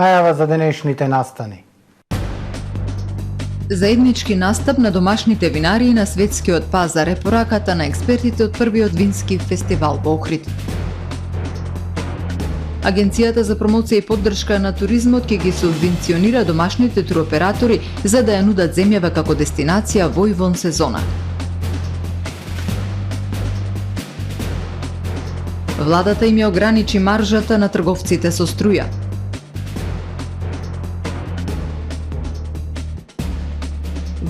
Најава за денешните настани. Заеднички настап на домашните винарии на светскиот пазар е пораката на експертите од првиот вински фестивал во Охрид. Агенцијата за промоција и поддршка на туризмот ќе ги субвенционира домашните туроператори за да ја нудат земјава како дестинација во и вон сезона. Владата им ја ограничи маржата на трговците со струја.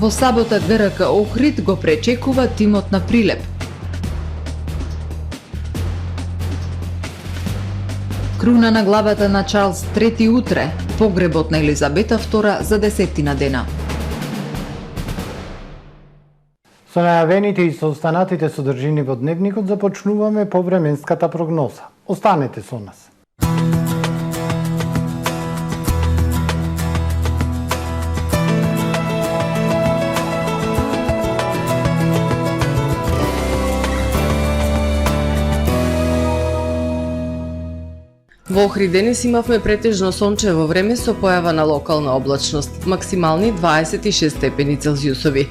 Во сабота ГРК Охрид го пречекува тимот на Прилеп. Круна на главата на Чарлс III утре, погребот на Елизабета II за 10 дена. Со најавените и со останатите содржини во дневникот започнуваме повременската прогноза. Останете со нас. Во Охрид денес имавме претежно сончево време со појава на локална облачност, максимални 26 степени Целзиусови.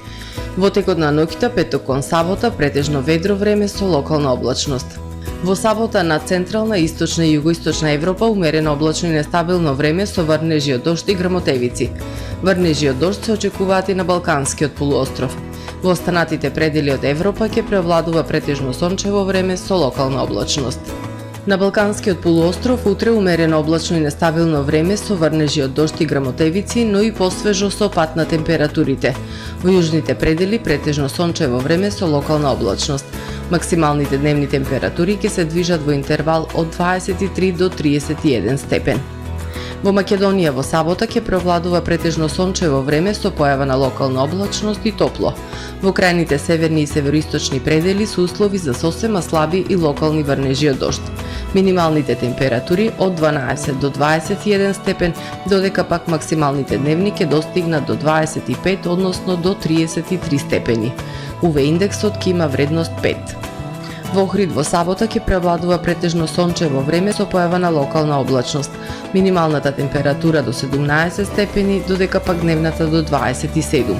Во текот на ноќта, петок кон сабота, претежно ведро време со локална облачност. Во сабота на централна, источна и југоисточна Европа умерено облачно и нестабилно време со врнежи од дожд и грмотевици. Врнежи од дожд се очекуваат и на Балканскиот полуостров. Во останатите предели од Европа ќе преовладува претежно сончево време со локална облачност. На Балканскиот полуостров утре умерено облачно и нестабилно време со врнежи од дожд и грмотевици, но и посвежо со пат на температурите. Во јужните предели претежно сончево време со локална облачност. Максималните дневни температури ќе се движат во интервал од 23 до 31 степен. Во Македонија во сабота ќе преовладува претежно сончево време со појава на локална облачност и топло. Во крајните северни и североисточни предели се услови за сосема слаби и локални врнежи од дожд. Минималните температури од 12 до 21 степен, додека пак максималните дневни ќе достигнат до 25, односно до 33 степени. УВ индексот ќе има вредност 5. Во Охрид во сабота ќе преовладува претежно сончево време со појава на локална облачност. Минималната температура до 17 степени, додека пак дневната до 27.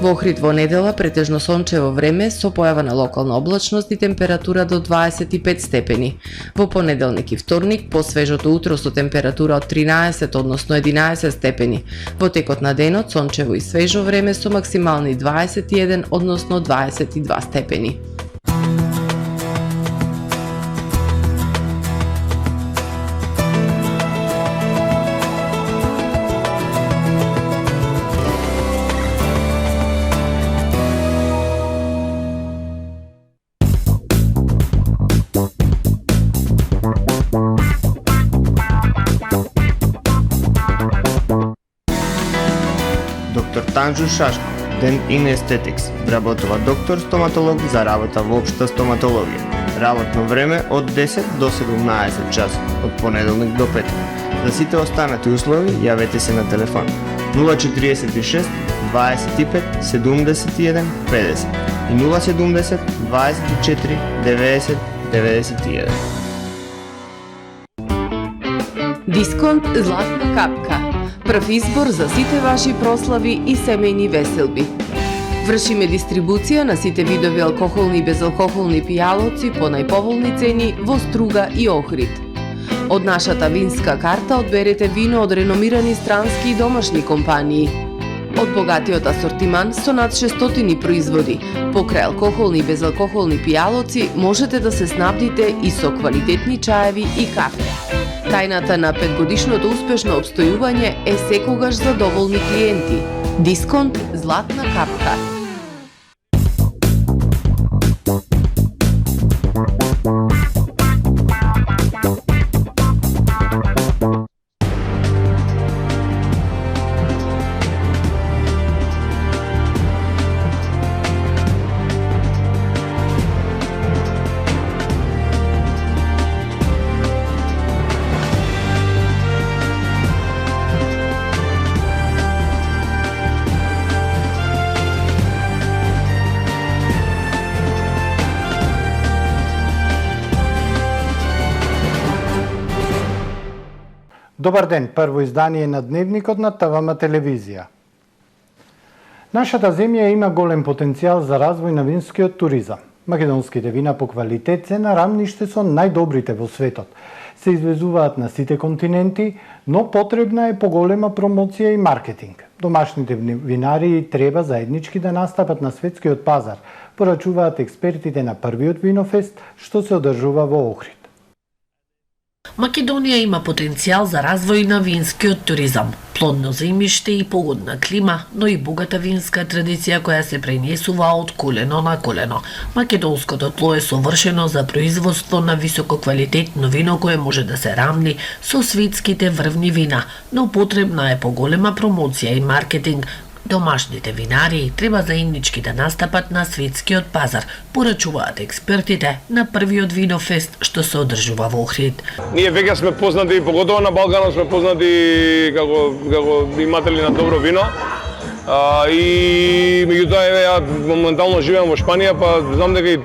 Во Охрид во недела претежно сончево време со појава на локална облачност и температура до 25 степени. Во понеделник и вторник посвежото утро со температура од 13, односно 11 степени. Во текот на денот сончево и свежо време со максимални 21, односно 22 степени. Доктор Танжу Шашко, Dent in Aesthetics, вработува доктор стоматолог за работа во општа стоматологија. Работно време од 10 до 17 часа, од понеделник до петок. За сите останати услови јавете се на телефон 046 25 71 50 и 070 24 90 91. Дисконт Златна капка. Прв избор за сите ваши прослави и семејни веселби. Вршиме дистрибуција на сите видови алкохолни и безалкохолни пијалоци по најповолни цени во Струга и Охрид. Од нашата винска карта одберете вино од реномирани странски и домашни компании. Од богатиот асортиман со над 600 производи, покрај алкохолни и безалкохолни пијалоци, можете да се снабдите и со квалитетни чаеви и кафе. Тајната на 5-годишното успешно обстојување е секогаш задоволни клиенти. Дисконт Златна капка. Добар ден, прво издание на Дневникот на ТВМ телевизија. Нашата земја има голем потенцијал за развој на винскиот туризам. Македонските вина по квалитет се на рамниште со најдобрите во светот. Се извезуваат на сите континенти, но потребна е поголема промоција и маркетинг. Домашните винарии треба заеднички да настапат на светскиот пазар, порачуваат експертите на првиот винофест што се одржува во Охрид. Македонија има потенцијал за развој на винскиот туризам, плодно земјиште и погодна клима, но и богата винска традиција која се пренесува од колено на колено. Македонското тло е совршено за производство на висококвалитетно вино кое може да се рамни со светските врвни вина, но потребна е поголема промоција и маркетинг. Домашните винарии треба заеднички да настапат на светскиот пазар, порачуваат експертите на првиот винофест што се одржува во Охрид. Ние веќе сме познати, поготово на Балканот сме познати како иматели на добро вино. И меѓутоа ја моментално живеам во Шпанија, па знам дека и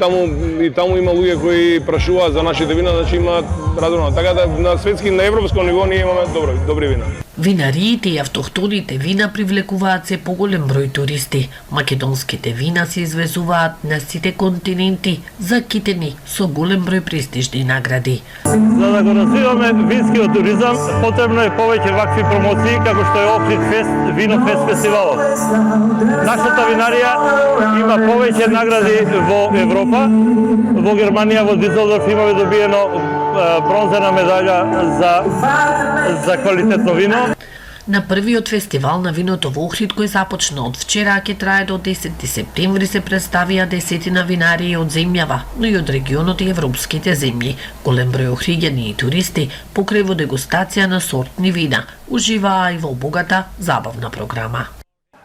таму има луѓе кои прашуваат за нашите вина, значи имаат радоно. Така да на светски, на европско ниво ние имаме добри вина. Винариите и автохтоните вина привлекуваат се поголем број туристи. Македонските вина се извезуваат на сите континенти, закитени со голем број престижни награди. За да го развиваме винскиот туризам, потребно е повеќе вакви промоции како што е Охрид Фест, Винофест фестивалот. Нашата винарија има повеќе награди во Европа. Во Германија, во Дизелдорф имаме добиено бронзена медаља за квалитетно вино. На првиот фестивал на виното во Охрид, кој започна од вчера, ќе трае до 10 септември, се представија десетина винарии од земјава, но и од регионот и европските земји. Голем број охриѓани и туристи покрај во дегустација на сортни вина уживаа и во богата забавна програма.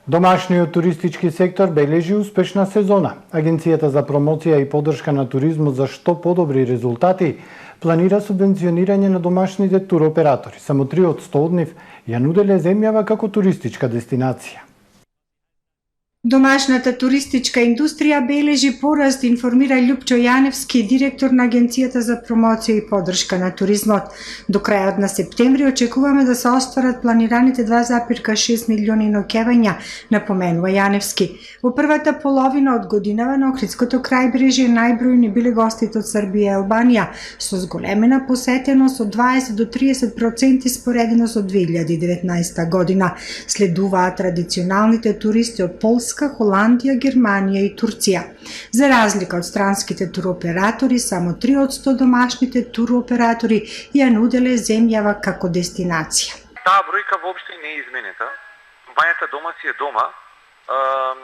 Домашниот туристички сектор бележи успешна сезона. Агенцијата за промоција и поддршка на туризмот за што подобри резултати планира субвенционирање на домашните туроператори. Само 3 од 100 од нив ја нуделе земјава како туристичка дестинација. Домашната туристичка индустрија бележи пораст, информира Љупчо Јаневски, директор на Агенцијата за промоција и поддршка на туризмот. До крајот на септември очекуваме да се остварат планираните 2,6 милиони ноќевања, напоменува Јаневски. Во првата половина од годинава на Охридското крајбрежје најбројни биле гостите од Србија и Албанија, со зголемена посетеност од 20 до 30% споредено со 2019 година. Следуваат традиционалните туристи од Полска, Холандија, Германија и Турција. За разлика од странските туроператори, само 3 од 100 домашните туроператори ја нуделе земјава како дестинација. Таа бројка воопшто не е изменета. Компанијата Дома си е дома,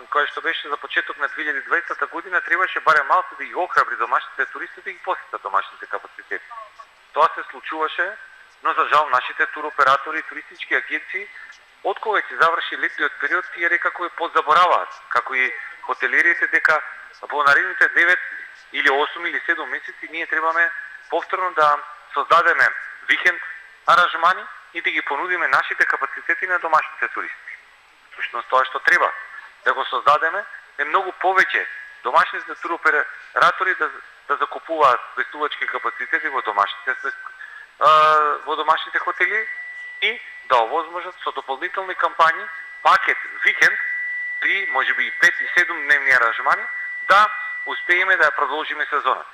која што беше за почеток на 2020 година, требаше барем малку да ги охрабри домашните туристи да ги посетат домашните капацитети. Тоа се случуваше, но за жал нашите туроператори и туристички агенции од кога ќе заврши летниот период, тие рекако и позабораваат, како и хотелиерите, дека во наредните 9 или 8 или 7 месеци ние требаме повторно да создадеме викенд аранжмани и да ги понудиме нашите капацитети на домашните туристи. Всушност тоа што треба да го создадеме е многу повеќе домашните туроператори да закупуваат гостувачки капацитети во домашните хотели и да овозможат со дополнителни кампањи, пакет, викенд, при можеби и 5 и 7 дневни аранжмани, да успееме да ја продолжиме сезоната.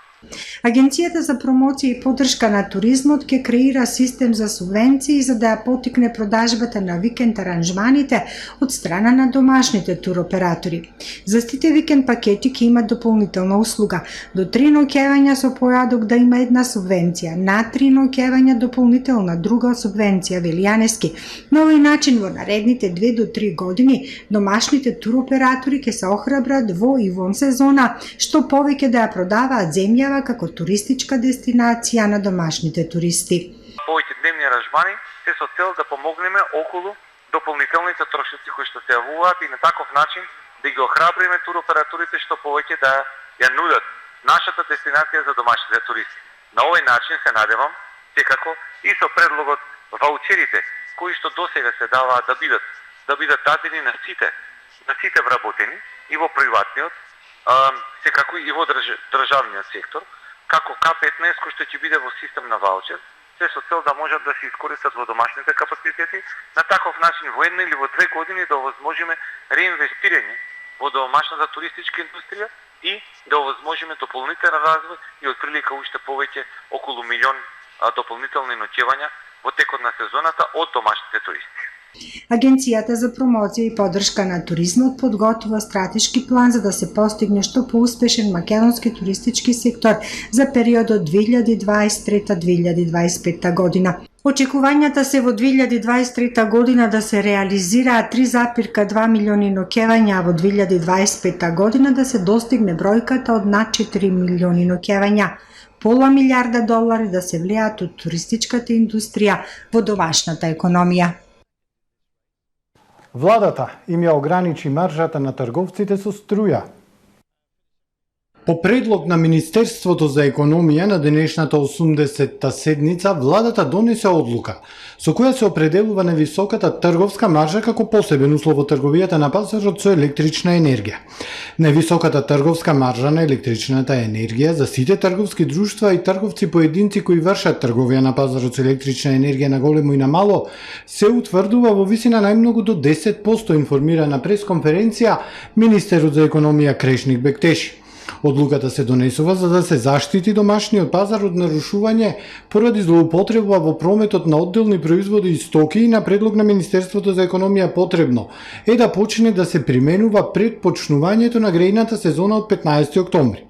Агенцијата за промоција и поддршка на туризмот ќе креира систем за субвенции за да ја потикне продажбата на викенд аранжманите од страна на домашните туроператори. За сите викенд пакети ќе имат дополнителна услуга. До 3 ноќевања со појадок да има една субвенција, на 3 ноќевања дополнителна друга субвенција, вели Јаневски. На овој начин во наредните 2 до 3 години домашните туроператори ќе се охрабрат во и вон сезона, што повеќе да ја продаваат земјава како туристичка дестинација на домашните туристи. Повеќе дневни аранжмани се со цел да помогнеме околу дополнителните трошоци кои што се јавуваат и на таков начин да ги охрабриме туроператорите што повеќе да ја нудат нашата дестинација за домашните туристи. На овој начин се надевам секако и со предлогот ваучерите кои што досега се даваат да бидат дадени на сите вработени и во приватниот, секако и во државниот сектор, како К15 кој што ќе биде во систем на ваучер, се со цел да можат да се искористат во домашните капацитети, на таков начин во една или во 2 години да овозможиме реинвестирање во домашната туристичка индустрија и да овозможиме дополнителен развој и отприлика уште повеќе околу 1 милион дополнителни ноќевања во текот на сезоната од домашните туристи. Агенцијата за промоција и поддршка на туризмот подготвува стратешки план за да се постигне што поуспешен македонски туристички сектор за периодот 2023-2025 година. Очекувањата се во 2023 година да се реализираат 3,2 милиони ноќевања, а во 2025 година да се достигне бројката од над 4 милиони ноќевања. $500 милиарди да се влијаат од туристичката индустрија во домашната економија. Владата им ја ограничи маржата на трговците со струја. По предлог на Министерството за економија на денешната 80-та седница, владата донесе одлука со која се определува највисоката трговска маржа како посебен услов во трговијата на пазарот со електрична енергија. Највисоката трговска маржа на електричната енергија за сите трговски друштва и трговци поединци кои вршат трговија на пазарот со електрична енергија на големо и на мало се утврдува во висина најмногу до 10%, информира на пресконференција министерот за економија Крешник Бектеши. Одлуката се донесува за да се заштити домашниот пазар од нарушување поради злоупотреба во прометот на одделни производи и стоки и на предлог на Министерството за економија потребно е да почне да се применува пред почнувањето на грејната сезона од 15 октомври.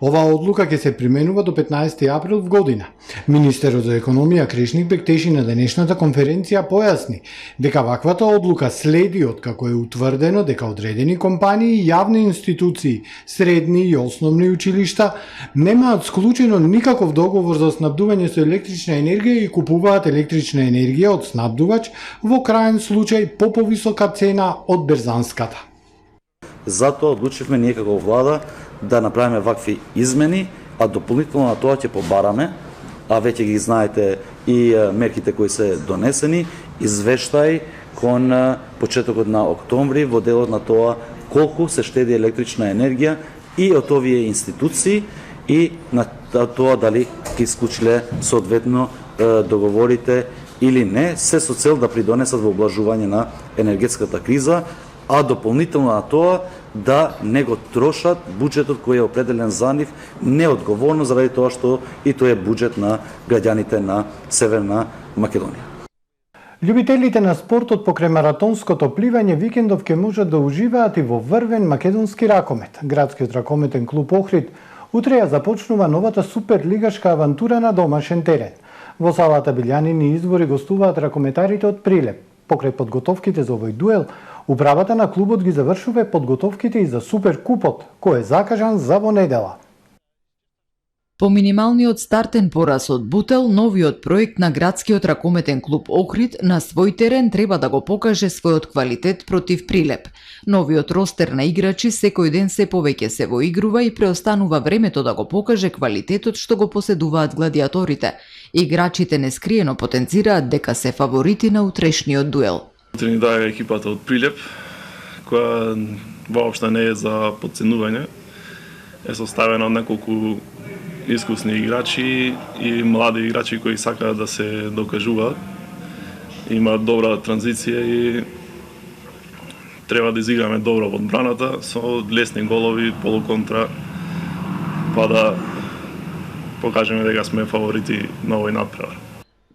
Оваа одлука ќе се применува до 15 април в година. Министерот за економија Крешник Бектеши на денешната конференција појасни дека ваквата одлука следи од како е утврдено дека одредени компании и јавни институции, средни и основни училишта немаат склучено никаков договор за снабдување со електрична енергија и купуваат електрична енергија од снабдувач во крајен случај по повисока цена од берзанската. Затоа одлучивме ние како влада да направиме вакви измени, а дополнително на тоа ќе побараме, а веќе ги знаете и мерките кои се донесени, извештај кон почетокот на октомври во делот на тоа колку се штеди електрична енергија и од овие институции и на тоа дали ќе исклучиле соодветно договорите или не, се со цел да придонесат во облажување на енергетската криза, а дополнително на тоа да не го трошат буџетот кој е определен за нив неодговорно заради тоа што и тој е буџет на граѓаните на Северна Македонија. Љубителите на спортот покрај маратонското пливање викендов ќе можат да уживаат и во врвен македонски ракомет. Градскиот ракометен клуб Охрид утре ја започнува новата суперлигашка авантура на домашен терен. Во салата Билјанини Извори гостуваат ракометарите од Прилеп. Покрај подготовките за овој дуел, управата на клубот ги завршува подготовките и за Суперкупот, кој е закажан за во недела. По минималниот стартен пораз од Бутел, новиот проект на градскиот ракометен клуб Охрид на свој терен треба да го покаже својот квалитет против Прилеп. Новиот ростер на играчи секој ден се повеќе се воигрува и преостанува времето да го покаже квалитетот што го поседуваат гладиаторите. Играчите нескриено потенцираат дека се фаворити на утрешниот дуел. Утре ни даде екипата од Прилеп, која воопшто не е за подценување. Е составена од неколку искусни играчи и млади играчи кои сакаат да се докажуваат. Има добра транзиција и треба да изиграме добро во одбраната со лесни голови, полуконтра, па да покажеме дека сме фаворити на овој надпревар.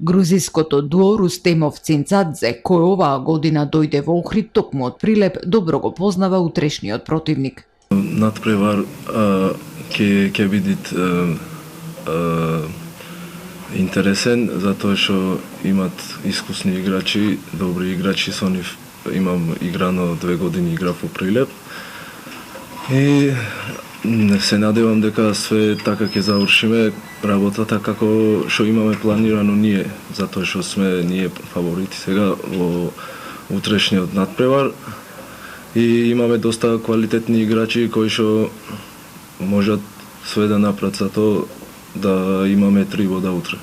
Грузиското дуо Рустемов Цинцадзе, кој оваа година дојде во Охрид токму од Прилеп, добро го познава утрешниот противник. Надпревар ќе биде интересен, затоа што имат искусни играчи, добри играчи, со нив имам играно 2 години игра во Прилеп. И не се надевам дека све така ќе завршиме работата како што имаме планирано ние, затоа што сме ние фаворити сега во утрешниот надпревар и имаме доста квалитетни играчи кои што можат све да направат за тоа да имаме 3 бода утре.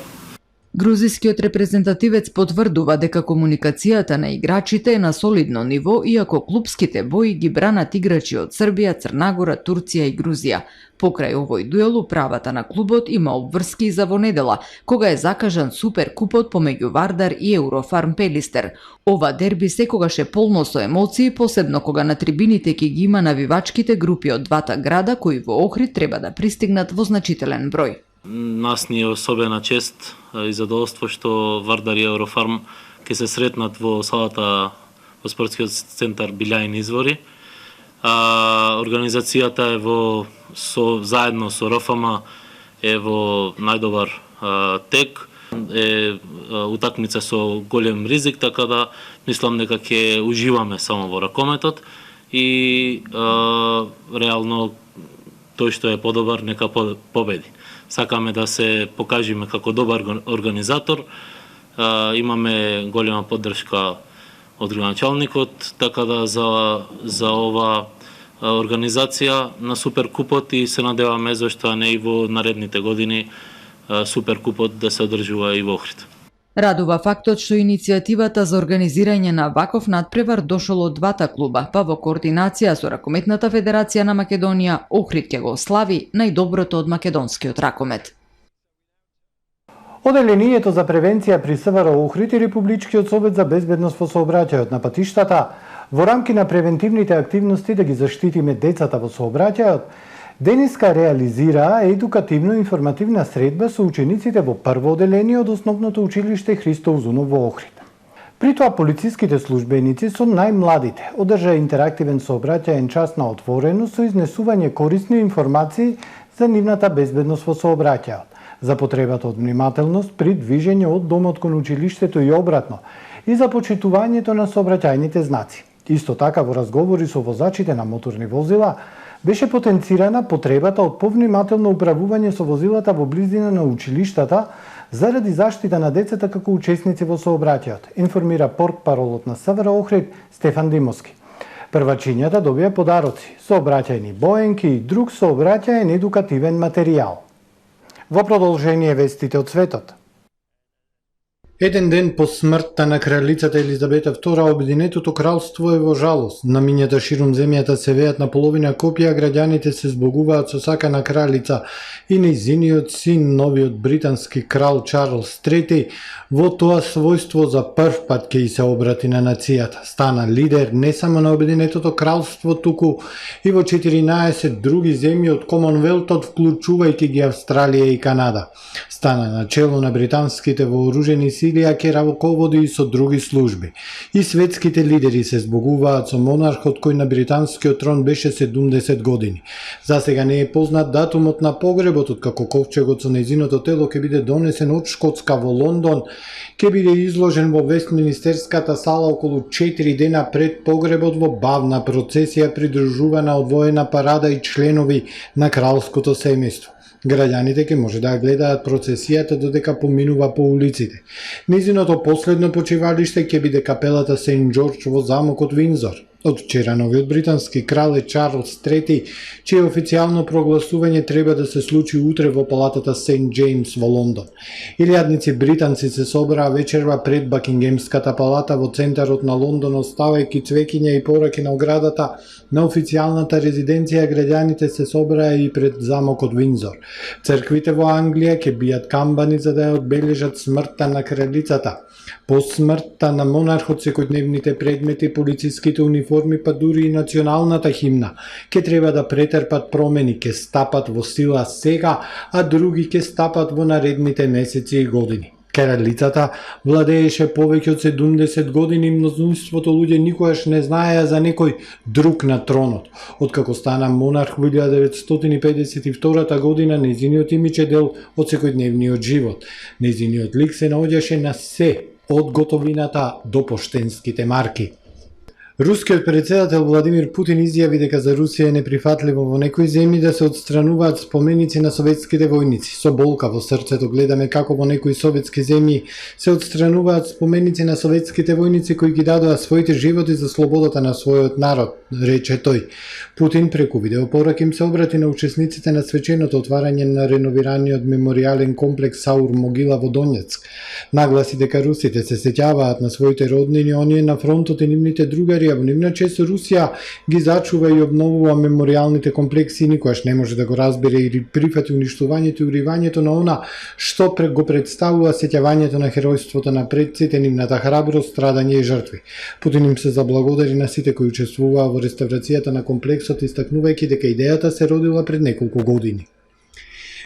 Грузискиот репрезентативец потврдува дека комуникацијата на играчите е на солидно ниво, иако клупските бои ги бранат играчи од Србија, Црнагора, Турција и Грузија. Покрај овој дуел управата на клубот има обврски и за во недела, кога е закажан суперкупот помеѓу Вардар и Еврофарм Пелистер. Ова дерби секогаш е полно со емоции, посебно кога на трибините ќе ги има навивачките групи од двата града кои во Охрид треба да пристигнат во значителен број. Нас ни е особена чест и задоволство што Вардар и Еврофарм ќе се сретнат во салата во спортскиот центар Билјаин извори. Организацијата е заедно со РФМ е во најдобар тек. Е утакмица со голем ризик, така да мислам дека ќе уживаме само во ракометот и реално тој што е подобар нека победи. Сакаме да се покажеме како добар организатор, имаме голема поддршка од градоначалникот, така да за ова организација на Суперкупот и се надеваме зашто не и во наредните години Суперкупот да се одржува и во Охрид. Радува фактот што иницијативата за организирање на ваков надпревар дошол од двата клуба, па во координација со Ракометната федерација на Македонија, Охрид ќе го слави најдоброто од македонскиот ракомет. Оделението за превенција при СВР Охрид и Републичкиот совет за безбедност во сообраќајот на патиштата во рамки на превентивните активности да ги заштитиме децата во сообраќајот, денеска реализираа едукативно-информативна средба со учениците во прво оделение од основното училиште Христо Узунов во Охрид. При тоа полициските службеници со најмладите одржаа интерактивен сообраќаен час на отворено со изнесување корисни информации за нивната безбедност во сообраќајот, за потребата од внимателност при движење од домот кон училиштето и обратно и за почитувањето на сообраќајните знаци. Исто така во разговори со возачите на моторни возила беше потенцирана потребата од повнимателно управување со возилата во близина на училиштата заради заштита на децата како учесници во сообраќајот, информира портпаролот на СВР Охрид Стефан Димовски. Првачињата добија подароци, сообраќајни боенки и друг сообраќаен едукативен материјал. Во продолжение вестите од светот. Еден ден по смртта на кралицата Елизабета II, Обединетото кралство е во жалост. На мињата ширум земјата се веат на половина копија, граѓаните се збогуваат со сака на кралица и нејзиниот син, новиот британски крал Чарлс III, во тоа својство за прв пат ќе и се обрати на нацијата. Стана лидер не само на Обединетото кралство, туку и во 14 други земји од Комонвелтот, вклучувајќи ги Австралија и Канада. Стана на чело на британските вооружени сили, а ќе раководи и со други служби. И светските лидери се збогуваат со монархот кој на британскиот трон беше 70 години. За сега не е познат датумот на погребот, откако ковчегот со нејзиното тело ќе биде донесен од Шкотска во Лондон, ќе биде изложен во Вестминистерската сала околу 4 дена пред погребот во бавна процесија придружувана од воена парада и членови на кралското семејство. Граѓаните ќе може да гледаат процесијата додека поминува по улиците. Незиното последно почивалиште ќе биде капелата Сент Џорџ во замокот Виндзор. Од вчера новиот британски крал е Чарлс III, чие официјално прогласување треба да се случи утре во палатата Сент Џејмс во Лондон. Илјадници британци се собраа вечерва пред Бакингемската палата во центарот на Лондон, оставајќи цвеќиња и пораки на оградата на официјалната резиденција. Граѓаните се собраа и пред замокот Виндзор. Црквите во Англија ќе бијат камбани за да ја одбележат смртта на кралицата. По смртта на монархот секојдневните предмети, полициските униформи, па дури и националната химна ќе треба да претрпат промени, ќе стапат во сила сега, а други ќе стапат во наредните месеци и години. Кралицата владееше повеќе од 70 години, мнозинството луѓе никогаш не знаеа за некој друг на тронот. Откако стана монарх во 1952 година, нејзиниот имидж е дел од секојдневниот живот. Нејзиниот лик се наоѓаше на се, од готовината до поштенските марки. Рускиот председател Владимир Путин изјави дека за Русија е неприфатливо во некои земји да се отстрануваат споменици на советските војници. Со болка во срцето гледаме како во некои советски земји се отстрануваат споменици на советските војници кои ги дадоа своите животи за слободата на својот народ, рече тој. Путин преку видеопорака им се обрати на учесниците на свеченото отварање на реновираниот меморијален комплекс Саур Могила во Донецк. Нагласи дека русите се сеќаваат на своите роднини, оние на фронтот и нивните другари, а во нивна чест Русија ги зачува и обновува меморијалните комплекси и никогаш не може да го разбере или прифати уништувањето и уривањето на она што го представува сеќавањето на херојството на предците, нивната храброст, страдање и жртви. Путин им се заблагодари на сите кои учествуваа во реставрацијата на комплексот, истакнувајќи дека идејата се родила пред неколку години.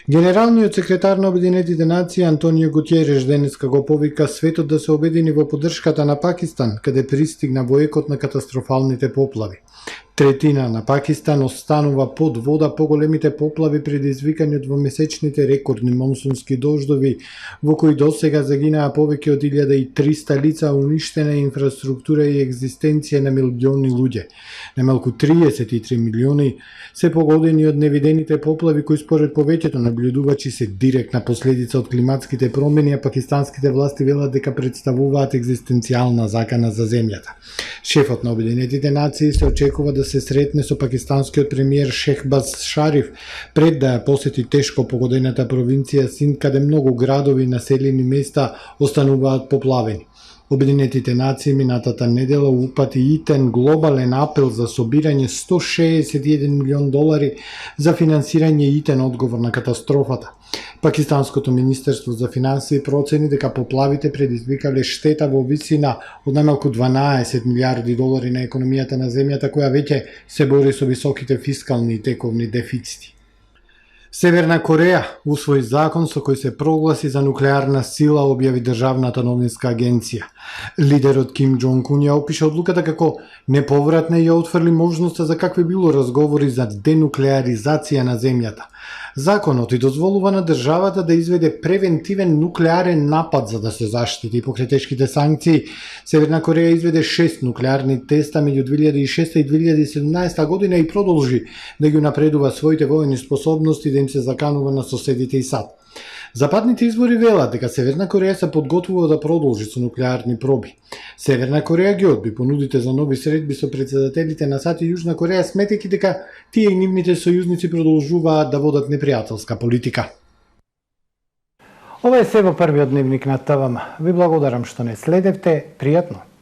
Генералниот секретар на Обединетите нации Антонио Гутереш денеска го повика светот да се обедини во поддршката на Пакистан, каде пристигна во екот на катастрофалните поплави. Третина на Пакистан останува под вода по големите поплави предизвикани од двомесечните рекордни монсунски дождови, во кои досега загинаа повеќе од 1300 лица, уништена инфраструктура и екзистенција на милиони луѓе. Немалку 33 милиони се погодени од невидените поплави кои според повеќето наблюдувачи се директна последица од климатските промени, а пакистанските власти велат дека представуваат екзистенцијална закана за земјата. Шефот на Обединетите нации се очекува да се сретне со пакистанскиот премиер Шехбаз Шариф пред да ја посети тешко погодената провинција Синд, каде многу градови и населени места остануваат поплавени. Обединетите нации минатата недела упати итен глобален апел за собирање $161 милион за финансирање итен одговор на катастрофата. Пакистанското министерство за финансии процени дека поплавите предизвикале штета во висина од најмалку $12 милиарди на економијата на земјата, која веќе се бори со високите фискални и тековни дефицити. Северна Кореја усвои закон со кој се прогласи за нуклеарна сила, објави државната новинска агенција. Лидерот Ким Џонг Ун ја опиша одлуката како неповратна и ја отфрли можноста за какви било разговори за денуклеаризација на земјата. Законот и дозволува на државата да изведе превентивен нуклеарен напад за да се заштити покрај тешките санкции. Северна Кореја изведе 6 нуклеарни теста меѓу 2006 и 2017 година и продолжи да ги напредува своите воени способности, да им се заканува на соседите и САД. Западните извори велат дека Северна Кореја се подготвува да продолжи со нуклеарни проби. Северна Кореја ги одби понудите за нови средби со председателите на САД и Јужна Кореја, сметајќи дека тие и нивните сојузници продолжуваат да водат непријателска политика. Ова е се во првиот дневник на ТВМ. Ви благодарам што не следевте. Пријатно!